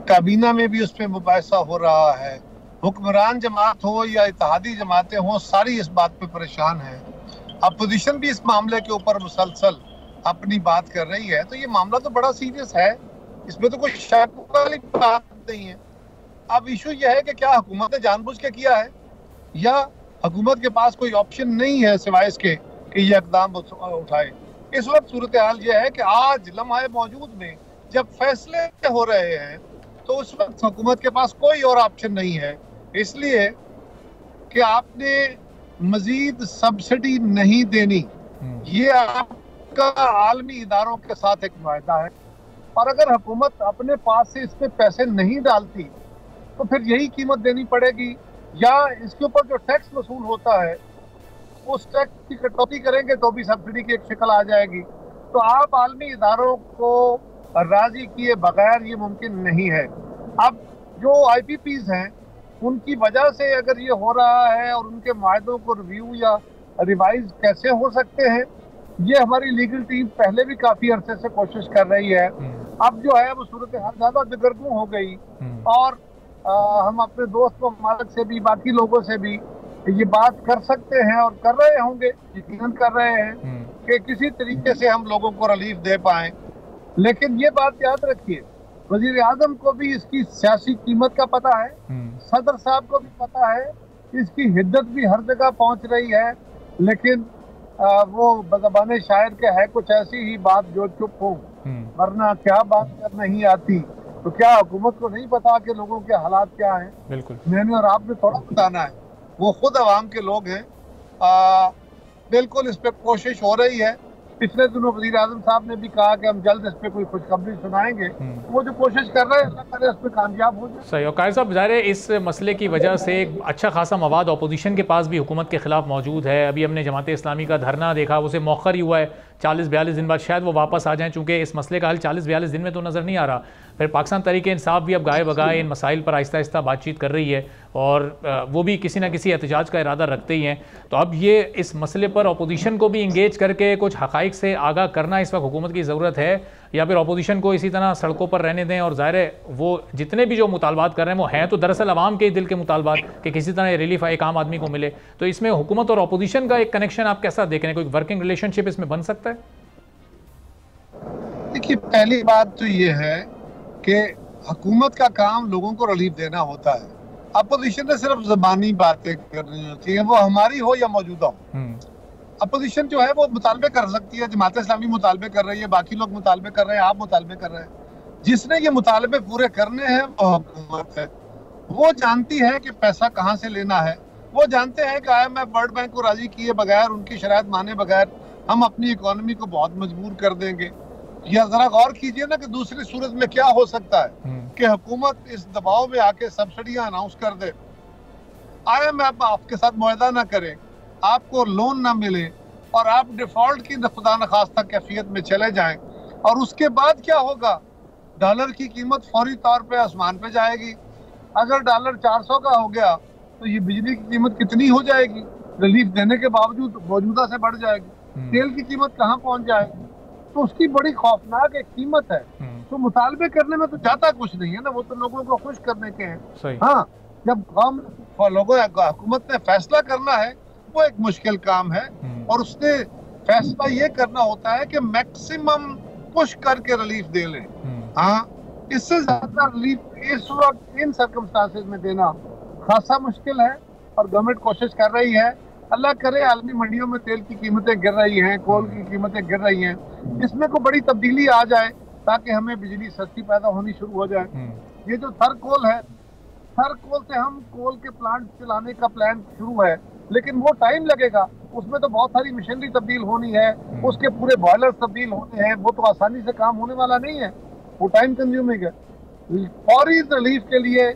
काबीना में भी उस पर मुबाहिसा हो रहा है, हुक्मरान जमात हो या इत्तेहादी जमातें हों, सारी इस बात पे परेशान है। अपोजिशन भी इस मामले के ऊपर मुसलसल अपनी बात कर रही है। तो ये मामला तो बड़ा सीरियस है, इसमें तो कोई शक वाली बात नहीं है। अब इशू यह है कि क्या हुकूमत ने जानबूझ के किया है या हुकूमत के पास कोई ऑप्शन नहीं है सिवाय इसके कि ये इकदाम उठाए। इस वक्त सूरत हाल यह है कि आज लम्हा मौजूद में जब फैसले हो रहे हैं तो उस वक्त हुकूमत के पास कोई और ऑप्शन नहीं है, इसलिए कि आपने मजीद सब्सिडी नहीं देनी, ये आपका आलमी इदारों के साथ एक वायदा है। और अगर हुकूमत अपने पास से इस पे पैसे नहीं डालती तो फिर यही कीमत देनी पड़ेगी, या इसके ऊपर जो टैक्स वसूल होता है उस टैक्स की कटौती करेंगे तो भी सब्सिडी की एक शिकल आ जाएगी। तो आप आलमी इदारों को राजी किए बगैर ये मुमकिन नहीं है। अब जो IPPs हैं उनकी वजह से अगर ये हो रहा है और उनके मायदों को रिव्यू या रिवाइज कैसे हो सकते हैं, ये हमारी लीगल टीम पहले भी काफी अरसे से कोशिश कर रही है। अब जो है वो सूरत हाल ज्यादा दिगरगू हो गई और हम अपने दोस्त ममालिक से भी, बाकी लोगों से भी ये बात कर सकते हैं और कर रहे होंगे, यकीनन कर रहे हैं कि किसी तरीके से हम लोगों को रिलीफ दे पाएं। लेकिन ये बात याद रखिए, वजीर आजम को भी इसकी सियासी कीमत का पता है, सदर साहब को भी पता है, इसकी हिद्दत भी हर जगह पहुंच रही है, लेकिन वो बज़बाने शायर के है कुछ ऐसी ही बात जो चुप हो, वरना क्या बात कर नहीं आती। तो क्या हुकूमत को नहीं पता कि लोगों के हालात क्या हैं? बिल्कुल, मैंने और आपने थोड़ा बताना है, वो खुद अवाम के लोग हैं। बिल्कुल इस पे कोशिश हो रही है। पिछले दिनों वज़ीर आज़म साहब ने भी कहा कि हम जल्द इस पे कोई खुशखबरी सुनाएंगे। वो जो कोशिश कर रहे हैं अल्लाह करे उस पे कामयाब हो जाए। सही। और कायर साहब, ज़ाहिर है इस मसले की वजह से अच्छा खासा मवाद अपोजिशन के पास भी हुकूमत के खिलाफ मौजूद है। अभी हमने जमात इस्लामी का धरना देखा, उसे मौखर ही हुआ है, 40-42 दिन बाद शायद वो वापस आ जाएं, चूँकि इस मसले का हल 40-42 दिन में तो नज़र नहीं आ रहा। फिर पाकिस्तान तहरीक-ए-इंसाफ भी अब गाए बगाए इन मसाइल पर आहिस्ता आहिस्ता बातचीत कर रही है और वो भी किसी न किसी एहतजाज का इरादा रखते ही हैं। तो अब ये इस मसले पर अपोजिशन को भी इंगेज करके कुछ हक़ाइक़ से आगाह करना इस वक्त हुकूमत की ज़रूरत है, या फिर अपोजिशन को इसी तरह सड़कों पर रहने दें? और ज़ाहिर है वो जितने भी जो मुतालबात कर रहे हैं वो हैं तो दरअसल आवाम के दिल के मुतालबात कि किसी तरह रिलीफ एक आम आदमी को मिले। तो इसमें हुकूमत और अपोजिशन का एक कनेक्शन आप कैसा देख रहे हैं? कोई वर्किंग रिलेशनशिप इसमें बन सकता है? देखिए, पहली बात तो ये है कि हुकूमत का काम लोगों को रिलीफ देना होता है, अपोजिशन ने सिर्फ ज़बानी बातें करनी होती है, वो हमारी हो या मौजूदा हो। अपोजिशन जो है वो मुतालबे कर सकती है, जमात इस्लामी मुतालबे कर रही है, बाकी लोग मुतालबे कर रहे हैं, आप मुतालबे कर रहे हैं। जिसने ये मुतालबे पूरे करने हैं वो हुकूमत है। वो जानती है कि पैसा कहाँ से लेना है, वो जानते हैं कि IMF वर्ल्ड बैंक को राजी किए बगैर, उनकी शरायत माने बगैर हम अपनी इकोनॉमी को बहुत मजबूर कर देंगे। या जरा गौर कीजिए ना कि दूसरी सूरत में क्या हो सकता है कि हुकूमत इस दबाव में आके सब्सिडियां अनाउंस कर दे, IMF आपके साथ मुआहदा ना करे, आपको लोन ना मिले और आप डिफॉल्ट की खुदा नखास्ता कैफियत में चले जाएं। और उसके बाद क्या होगा? डॉलर की कीमत फौरी तौर पे आसमान पे जाएगी, अगर डॉलर 400 का हो गया तो ये बिजली की कीमत कितनी हो जाएगी, रिलीफ देने के बावजूद मौजूदा से बढ़ जाएगी। तेल की कीमत कहाँ पहुंच जाएगी, तो उसकी बड़ी खौफनाक एक कीमत है। तो मुतालबे करने में तो जाता कुछ नहीं है ना, वो तो लोगों को खुश करने के हैं। हाँ, जब हम लोगों हुकूमत ने फैसला करना है वो एक मुश्किल काम है, और उसने फैसला ये करना होता है कि मैक्सिमम पुश करके रिलीफ दे ले। हाँ, इससे ज्यादा रिलीफ इस वक्त इन सर्कमस्टांसेस में देना खासा मुश्किल है, और गवर्नमेंट कोशिश कर रही है। अल्लाह करे आलमी मंडियों में तेल की कीमतें गिर रही हैं, कोल की कीमतें गिर रही हैं, इसमें कोई बड़ी तब्दीली आ जाए ताकि हमें बिजली सस्ती पैदा होनी शुरू हो जाए। ये जो थर कोल है, थर कोल से हम कोल के प्लांट चलाने का प्लान शुरू है, लेकिन वो टाइम लगेगा, उसमें तो बहुत सारी मशीनरी तब्दील होनी है, उसके पूरे बॉयलर तब्दील होने हैं, वो तो आसानी से काम होने वाला नहीं है, वो टाइम कंज्यूमिंग है। फौरी रिलीफ के लिए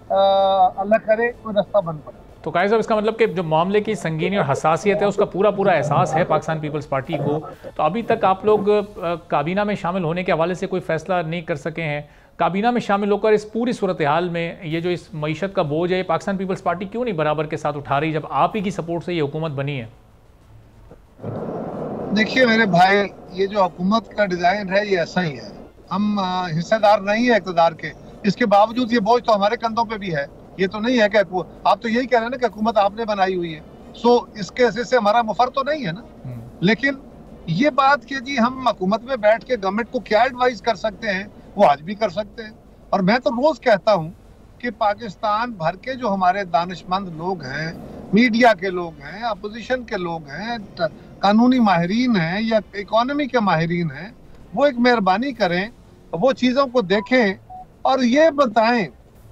अल्लाह करे कोई रास्ता बन पड़े। तो कायद साहब, इसका मतलब कि जो मामले की संगीनी और हसासियत है उसका पूरा एहसास है पाकिस्तान पीपल्स पार्टी को, तो अभी तक आप लोग काबीना में शामिल होने के हवाले से कोई फैसला नहीं कर सके हैं। काबीना में शामिल होकर इस पूरी सूरत हाल में ये जो इस मईशत का बोझ है, पाकिस्तान पीपल्स पार्टी क्यों नहीं बराबर के साथ उठा रही, जब आप ही की सपोर्ट से ये हुकूमत बनी है? देखिए मेरे भाई, ये जो हुकूमत का डिजाइन है ये ऐसा ही है। हम हिस्सेदार नहीं है इक़्तिदार के, इसके बावजूद ये बोझ तो हमारे कंधों पे भी है। ये तो नहीं है कि आप तो यही कह रहे हैं ना कि हुकूमत आपने बनाई हुई है, सो इसके हिस्से से हमारा मुफर तो नहीं है ना। लेकिन ये बात कि जी हम हुकूमत में बैठ के गवर्नमेंट को क्या एडवाइस कर सकते हैं, वो आज भी कर सकते हैं। और मैं तो रोज कहता हूँ कि पाकिस्तान भर के जो हमारे दानिशमंद लोग हैं, मीडिया के लोग हैं, अपोजिशन के लोग हैं, कानूनी माहिरीन हैं या इकोनॉमी के माहिरीन हैं, वो एक मेहरबानी करें, वो चीज़ों को देखें और ये बताएं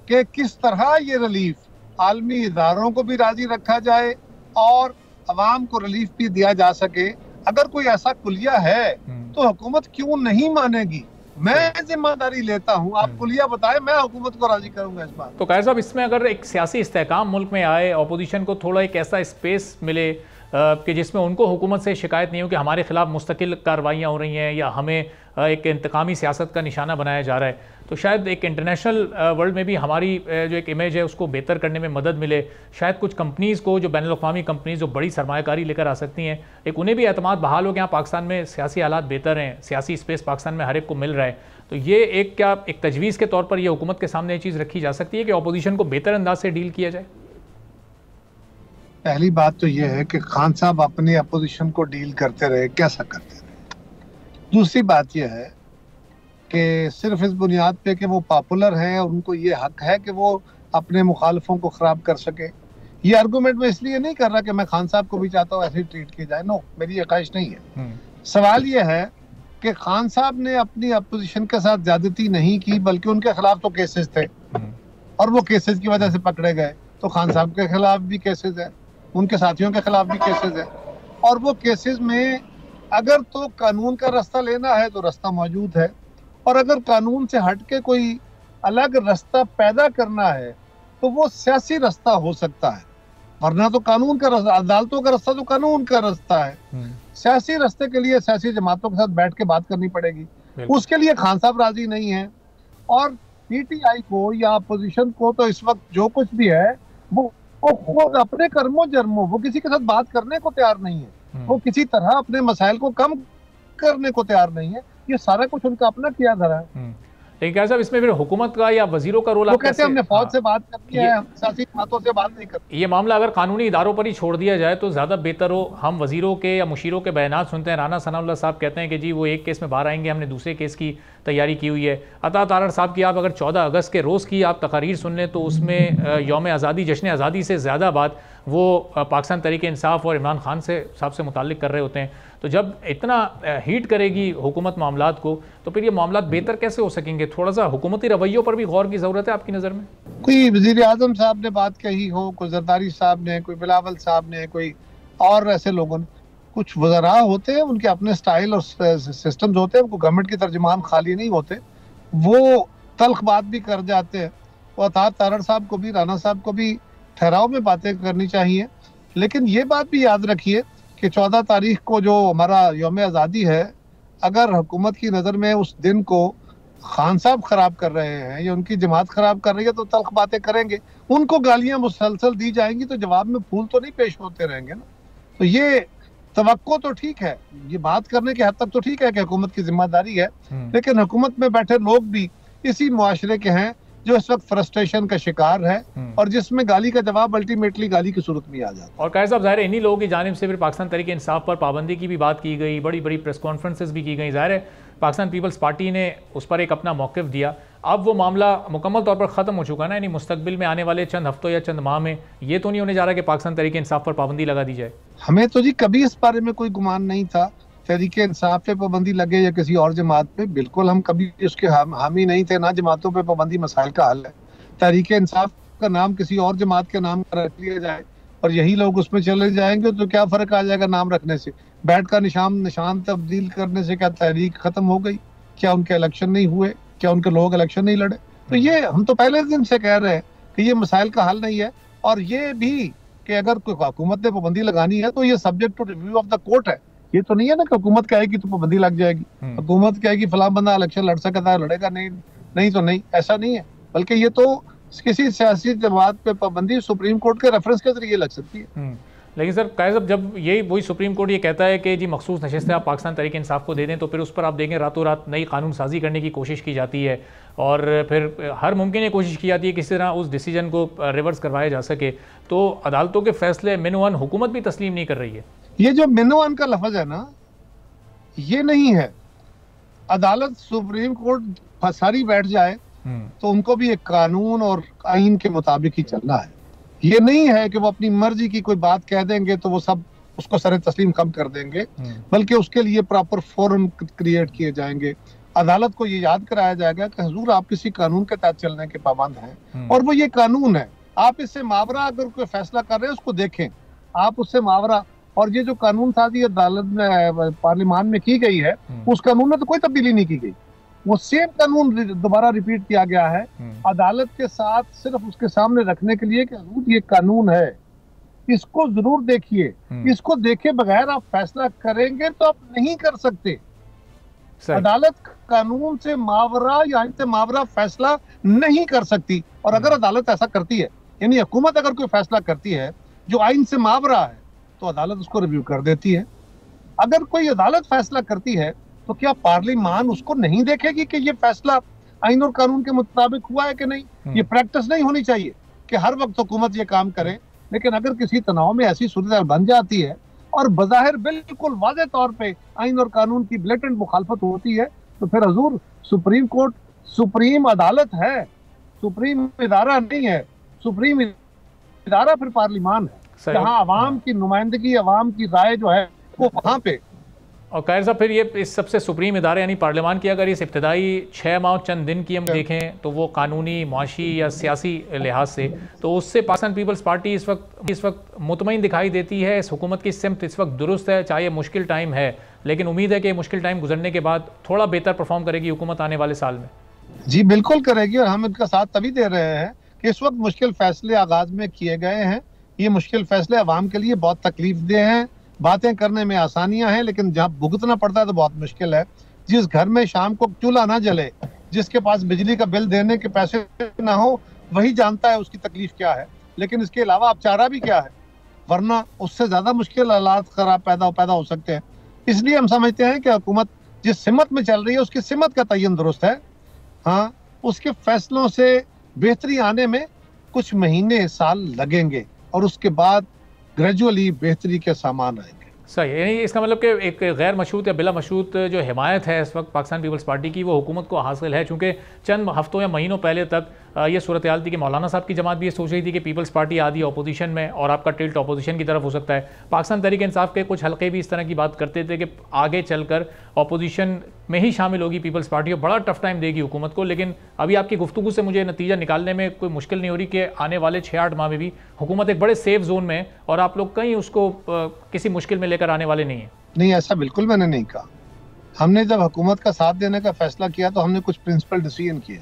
कि किस तरह ये रिलीफ आलमी इदारों को भी राजी रखा जाए और अवाम को रिलीफ भी दिया जा सके। अगर कोई ऐसा कुलिया है तो हुकूमत क्यों नहीं मानेगी? मैं जिम्मेदारी लेता हूं, आप कुलिया बताएं, मैं हुकूमत को राजी करूंगा इस बात। तो कायद साहब, इसमें अगर एक सियासी इस्तेहकाम मुल्क में आए, अपोजिशन को थोड़ा एक ऐसा स्पेस मिले कि जिसमें उनको हुकूमत से शिकायत नहीं हो कि हमारे खिलाफ मुस्तकिल कार्रवाइयाँ हो रही हैं या हमें एक इंतकामी सियासत का निशाना बनाया जा रहा है, तो शायद एक इंटरनेशनल वर्ल्ड में भी हमारी जो एक इमेज है उसको बेहतर करने में मदद मिले। शायद कुछ कंपनीज़ को, जो बैनुल-अक़वामी कंपनीज़ जो बड़ी सरमायाकारी लेकर आ सकती हैं, एक उन्हें भी एतमाद बहाल हो कि यहाँ पाकिस्तान में सियासी हालात बेहतर हैं, सियासी स्पेस पाकिस्तान में हर एक को मिल रहा है। तो ये एक क्या एक तजवीज़ के तौर पर यह हुकूमत के सामने ये चीज़ रखी जा सकती है कि अपोजिशन को बेहतर अंदाज से डील किया जाए? पहली बात तो यह है कि खान साहब अपनी अपोजिशन को डील करते रहे, कैसा करते रहे। दूसरी बात यह है कि सिर्फ इस बुनियाद पे कि वो पॉपुलर हैं, उनको ये हक है कि वो अपने मुखालफों को ख़राब कर सके। ये आर्गूमेंट मैं इसलिए नहीं कर रहा कि मैं खान साहब को भी चाहता हूँ ऐसे ट्रीट किया जाए, नो, मेरी ये ख्वाहिश नहीं है। सवाल ये है कि खान साहब ने अपनी अपोजिशन के साथ ज्यादती नहीं की, बल्कि उनके खिलाफ तो केसेस थे और वो केसेस की वजह से पकड़े गए। तो खान साहब के खिलाफ भी केसेस है, उनके साथियों के खिलाफ भी केसेस है, और वो केसेस में अगर तो कानून का रास्ता लेना है तो रास्ता मौजूद है, और अगर कानून से हट के कोई अलग रास्ता पैदा करना है तो वो सियासी रास्ता हो सकता है, वरना तो कानून का रास्ता, अदालतों का रास्ता तो कानून का रास्ता है। सियासी रास्ते के लिए सियासी जमातों के साथ बैठ के बात करनी पड़ेगी। उसके लिए खान साहब राजी नहीं है, और पीटीआई को या अपोजिशन को तो इस वक्त जो कुछ भी है वो खुद अपने कर्मों जर्मों, वो किसी के साथ बात करने को तैयार नहीं है, वो किसी तरह अपने मसाइल को कम करने को तैयार नहीं है। ये सारा कुछ उनका अपना किया धरा है। लेकिन क्या साहब, इसमें फिर हुकूमत का या वजीरों का रोल? वो कहते हैं हमने फौज से बात करनी है, हम सियासी बातों से बात नहीं करते। ये मामला अगर कानूनी इदारों पर ही छोड़ दिया जाए तो ज़्यादा बेहतर हो। हम वजीरों के या मुशीरों के बयानात सुनते हैं, राना सनाउल्लाह साहब कहते हैं कि जी वो एक केस में बाहर आएंगे, हमने दूसरे केस की तैयारी की हुई है। अता तारड़ साहब की आप अगर 14 अगस्त के रोज़ की आप तकारीर सुन लें तो उसमें यौम आज़ादी, जश्न आज़ादी से ज़्यादा बात वो पाकिस्तान तहरीक इंसाफ और इमरान खान से साहब से मुताल्लिक कर रहे होते हैं। तो जब इतना हीट करेगी हुकूमत मामलात को, तो फिर ये मामलात बेहतर कैसे हो सकेंगे? थोड़ा सा हुकूमती रवैयों पर भी गौर की ज़रूरत है आपकी नज़र में? कोई वज़ीर आज़म साहब ने बात कही हो, कोई जरदारी साहब ने, कोई बिलावल साहब ने, कोई और ऐसे लोगों ने, कुछ वज़रा होते हैं, उनके अपने स्टाइल और सिस्टम्स होते हैं, उनको गवर्नमेंट के तर्जुमान खाली नहीं होते, वो तल्ख बात भी कर जाते हैं। वो अता तारड़ साहब को भी, राना साहब को भी ठहराव में बातें करनी चाहिए। लेकिन ये बात भी याद रखिए कि 14 तारीख को जो हमारा यौम आज़ादी है, अगर हुकूमत की नज़र में उस दिन को खान साहब खराब कर रहे हैं या उनकी जमात खराब कर रही है तो तल्ख बातें करेंगे, उनको गालियां मुसलसल दी जाएंगी तो जवाब में फूल तो नहीं पेश होते रहेंगे ना। तो ये तवक्को तो ठीक है, ये बात करने के हद तक तो ठीक है कि हुकूमत की जिम्मेदारी है, लेकिन हुकूमत में बैठे लोग भी इसी मुआशरे के हैं जो इस वक्त फ्रस्ट्रेशन का शिकार है और जिसमें गाली का जवाब अल्टीमेटली गाली की सूरत में आ जाता है। और कायर साहब, ज़ाहिर है इन्हीं लोगों की जानिब से फिर पाकिस्तान तहरीक इंसाफ पर पाबंदी की भी बात की गई, बड़ी बड़ी प्रेस कॉन्फ्रेंसेस भी की गई। ज़ाहिर है पाकिस्तान पीपल्स पार्टी ने उस पर एक अपना मौक़िफ़ दिया। अब वो मामला मुकम्मल तौर पर ख़त्म हो चुका है ना, यानी मुस्तकबिल में आने वाले चंद हफ्तों या चंद माह में ये तो नहीं होने जा रहा कि पाकिस्तान तहरीक इंसाफ पर पाबंदी लगा दी जाए? हमें तो जी कभी इस बारे में कोई गुमान नहीं था तहरीक इंसाफ पे पाबंदी लगे या किसी और जमात पे, बिल्कुल हम कभी उसके हामी नहीं थे, ना जमातों पे पाबंदी मसाइल का हल है। तहरीक इंसाफ का नाम किसी और जमात के नाम पर रख लिया जाए और यही लोग उसमें चले जाएंगे तो क्या फ़र्क आ जाएगा नाम रखने से? बैट का निशान तब्दील करने से क्या तहरीक ख़त्म हो गई? क्या उनके इलेक्शन नहीं हुए? क्या उनके लोग इलेक्शन नहीं लड़े? तो ये हम तो पहले दिन से कह रहे हैं कि ये मसाइल का हल नहीं है। और ये भी कि अगर कोई हुकूमत ने पाबंदी लगानी है तो ये subject to review of the court है। ये तो नहीं है ना कि हुकूमत कहेगी तो पाबंदी लग जाएगी, हुकूमत कहेगी फलां बंदा इलेक्शन लड़ सकता है, लड़ेगा नहीं तो नहीं, ऐसा नहीं है। बल्कि ये तो किसी सियासी जमात पे पाबंदी सुप्रीम कोर्ट के रेफरेंस के जरिए लग सकती है। लेकिन सर कायर साहब, जब यही वही सुप्रीम कोर्ट ये कहता है कि जी मखसूस नशिस्तें आप पाकिस्तान तहरीक इंसाफ को दे दें, तो फिर उस पर आप देखें रातों रात नई कानून साजी करने की कोशिश की जाती है और फिर हर मुमकिन ये कोशिश की जाती है किसी तरह उस डिसीजन को रिवर्स करवाया जा सके। तो अदालतों के फैसले मिनवान हुकूमत भी तस्लीम नहीं कर रही है। ये जो मिनवान का लफ्ज है ना, ये नहीं है। अदालत सुप्रीम कोर्ट सारी बैठ जाए तो उनको भी एक कानून और आइन के मुताबिक ही चलना है। ये नहीं है कि वो अपनी मर्जी की कोई बात कह देंगे तो वो सब उसको सरे तस्लीम कम कर देंगे, बल्कि उसके लिए प्रॉपर फोरम क्रिएट किए जाएंगे। अदालत को ये याद कराया जाएगा कि हुजूर आप किसी कानून के तहत चलने के पाबंद हैं और वो ये कानून है। आप इससे मावरा अगर कोई फैसला कर रहे हैं उसको देखें, आप उससे मावरा। और ये जो कानून साजी अदालत में पार्लियामान में की गई है उस कानून में तो कोई तब्दीली नहीं की गई, वो सेम कानून दोबारा रिपीट किया गया है अदालत के साथ, सिर्फ उसके सामने रखने के लिए कि हुजूर ये कानून है, इसको जरूर देखिए, इसको देखे बगैर आप फैसला करेंगे तो आप नहीं कर सकते। अदालत कानून से मावरा या आइन से मावरा फैसला नहीं कर सकती। और अगर अदालत ऐसा करती है, यानी हुकूमत अगर कोई फैसला करती है जो आइन से मावरा है, तो अदालत उसको रिव्यू कर देती है। अगर कोई अदालत फैसला करती है तो क्या पार्लियामान उसको नहीं देखेगी कि ये फैसला आइन और कानून के मुताबिक हुआ है कि नहीं? ये प्रैक्टिस नहीं होनी चाहिए कि हर वक्त हुकूमत ये काम करे। लेकिन अगर किसी तनाव में ऐसी सूरत बन जाती है और बज़ाहिर बिल्कुल वाज़े तौर पे आइन और कानून की ब्लेटेंट मुखालफत होती है, तो फिर हुजूर सुप्रीम कोर्ट सुप्रीम अदालत है, सुप्रीम इदारा नहीं है। सुप्रीम इदारा फिर पार्लियामान है, जहाँ अवाम की नुमाइंदगी, अवाम की राय जो है वो वहाँ पे। और कायर साहब, फिर ये इस सबसे सुप्रीम इदारे यानी पार्लियामान की अगर इस इब्तदाई 6 माह चंद दिन की हम देखें तो वो कानूनी, मुआशी या सियासी लिहाज से, तो उससे पाकिस्तान पीपल्स पार्टी इस वक्त मुतमईन दिखाई देती है। इस हुकूमत की सिमत इस वक्त दुरुस्त है, चाहे मुश्किल टाइम है, लेकिन उम्मीद है कि मुश्किल टाइम गुजरने के बाद थोड़ा बेहतर परफॉर्म करेगी हुकूमत आने वाले साल में। जी बिल्कुल करेगी, और हम इनका साथ तभी दे रहे हैं कि इस वक्त मुश्किल फैसले आगाज में किए गए हैं। ये मुश्किल फैसले अवाम के लिए बहुत तकलीफ दे हैं। बातें करने में आसानियां हैं, लेकिन जहाँ भुगतना पड़ता है तो बहुत मुश्किल है। जिस घर में शाम को चूल्हा ना जले, जिसके पास बिजली का बिल देने के पैसे ना हो, वही जानता है उसकी तकलीफ क्या है। लेकिन इसके अलावा अब चारा भी क्या है, वरना उससे ज्यादा मुश्किल हालात खराब पैदा हो सकते हैं। इसलिए हम समझते हैं कि हुकूमत जिस सिमत में चल रही है उसकी सिमत का तयन दुरुस्त है। हाँ, उसके फैसलों से बेहतरी आने में कुछ महीने साल लगेंगे और उसके बाद ग्रेजुअली बेहतरी के सामान आएंगे। सही, यानी इसका मतलब कि एक गैर मशरूत या बिला मशरूत जो हिमायत है इस वक्त पाकिस्तान पीपल्स पार्टी की, वो हुकूमत को हासिल है। चूँकि चंद हफ्तों या महीनों पहले तक ये सूरत हाल थी कि मौलाना साहब की जमात भी ये सोच रही थी कि पीपल्स पार्टी आधी अपोजिशन में और आपका टिल्ट अपोजिशन की तरफ हो सकता है। पाकिस्तान तहरीक इंसाफ के कुछ हल्के भी इस तरह की बात करते थे कि आगे चलकर अपोजिशन में ही शामिल होगी पीपल्स पार्टी और बड़ा टफ टाइम देगी हुकूमत को। लेकिन अभी आपकी गुफ्तगू से मुझे नतीजा निकालने में कोई मुश्किल नहीं हो रही कि आने वाले 6-8 माह में भी हुकूमत एक बड़े सेफ जोन में है और आप लोग कहीं उसको किसी मुश्किल में लेकर आने वाले नहीं हैं। नहीं, ऐसा बिल्कुल मैंने नहीं कहा। हमने जब हुकूमत का साथ देने का फैसला किया तो हमने कुछ प्रिंसिपल डिसीजन किए।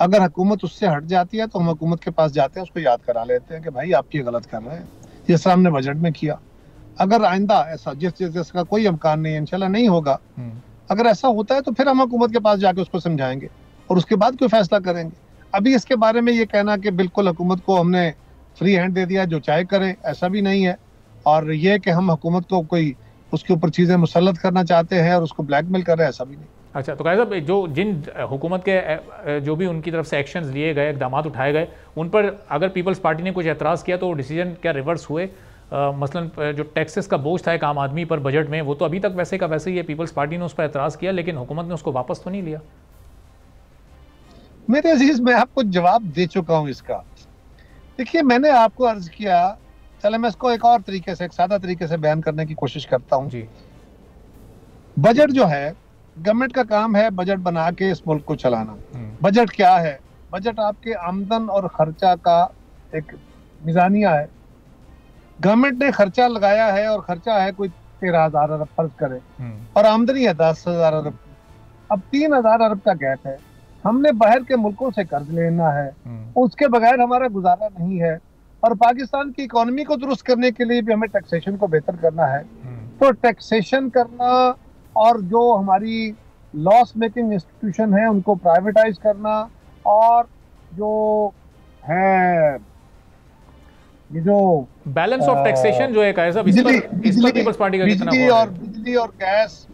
अगर हुकूमत उससे हट जाती है तो हम हुकूमत के पास जाते हैं, उसको याद करा लेते हैं कि भाई आप ये गलत कर रहे हैं, जैसा हमने बजट में किया। अगर आइंदा ऐसा जिसका कोई इम्कान नहीं है, इंशाल्लाह नहीं होगा, अगर ऐसा होता है तो फिर हम हुकूमत के पास जाके उसको समझाएंगे और उसके बाद कोई फैसला करेंगे। अभी इसके बारे में ये कहना कि बिल्कुल हुकूमत को हमने फ्री हैंड दे दिया, जो चाहे करे, ऐसा भी नहीं है। और ये कि हम हुकूमत को कोई उसके ऊपर चीज़ें मुसल्लत करना चाहते हैं और उसको ब्लैकमेल कर रहे हैं, ऐसा भी नहीं। अच्छा, तो कायद साहब, जो जिन हुकूमत के जो भी उनकी तरफ से एक्शंस लिए गए, इकदाम उठाए गए, उन पर अगर पीपल्स पार्टी ने कुछ एतराज़ किया तो डिसीजन क्या रिवर्स हुए? मसलन जो टैक्सेस का बोझ था एक आम आदमी पर बजट में, वो तो अभी तक वैसे का वैसे ही है। पीपल्स पार्टी ने उस पर एतराज़ किया, लेकिन हुकूमत ने उसको वापस तो नहीं लिया। मेरे अजीज, मैं आपको जवाब दे चुका हूँ इसका। देखिए, मैंने आपको अर्ज किया, चले मैं इसको एक और तरीके से, एक सादा तरीके से बयान करने की कोशिश करता हूँ जी। बजट जो है, गवर्नमेंट का काम है बजट बना के इस मुल्क को चलाना। बजट क्या है? बजट आपके आमदन और खर्चा का एक मिजानिया है। गवर्नमेंट ने खर्चा लगाया है और खर्चा है कोई 13,000 अरब फर्ज करे, और आमदनी है 10,000 अरब। अब 3,000 अरब का गैप है। हमने बाहर के मुल्कों से कर्ज लेना है, उसके बगैर हमारा गुजारा नहीं है। और पाकिस्तान की इकोनॉमी को दुरुस्त करने के लिए भी हमें टैक्सेशन को बेहतर करना है। तो टैक्सेशन करना और जो हमारी लॉस मेकिंग इंस्टीट्यूशन है उनको प्राइवेटाइज करना, और जो है ये जो बैलेंस ऑफ टैक्सेशन जो है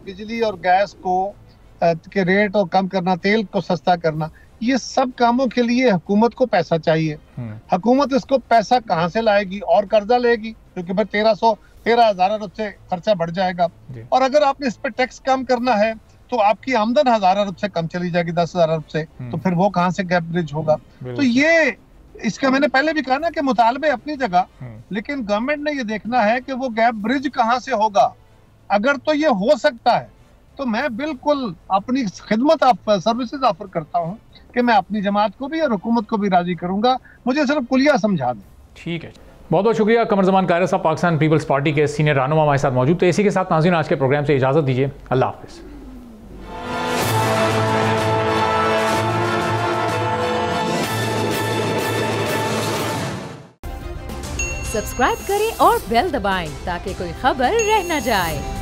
बिजली और गैस को के रेट और कम करना, तेल को सस्ता करना, ये सब कामों के लिए हुकूमत को पैसा चाहिए। हुकूमत इसको पैसा कहाँ से लाएगी? और कर्जा लेगी, क्योंकि फिर 13,000 अरब से खर्चा बढ़ जाएगा। और अगर आपने इस पर टैक्स कम करना है तो आपकी आमदन 1,000 अरब से कम चली जाएगी, 10,000 अरब से, तो फिर वो कहाँ से गैप ब्रिज होगा? तो ये इसका मैंने पहले भी कहा ना कि मुतालबे अपनी जगह, लेकिन गवर्नमेंट ने ये देखना है कि वो गैप ब्रिज कहाँ से होगा। अगर तो ये हो सकता है तो मैं बिल्कुल अपनी खिदमत सर्विसेज ऑफर करता हूँ कि मैं अपनी जमात को भी और हुकूमत को भी राजी करूंगा। मुझे सिर्फ कुलिया समझा दें। ठीक है, बहुत बहुत शुक्रिया। कमर जमान कायरा साहब, पाकिस्तान पीपल्स पार्टी के सीनियर रहनुमा हमारे साथ मौजूद थे। इसी के साथ नाज़रीन, आज के प्रोग्राम से इजाज़त दीजिए। अल्लाह हाफ़िज़। सब्सक्राइब करें और बेल दबाएं ताकि कोई खबर रह न जाए।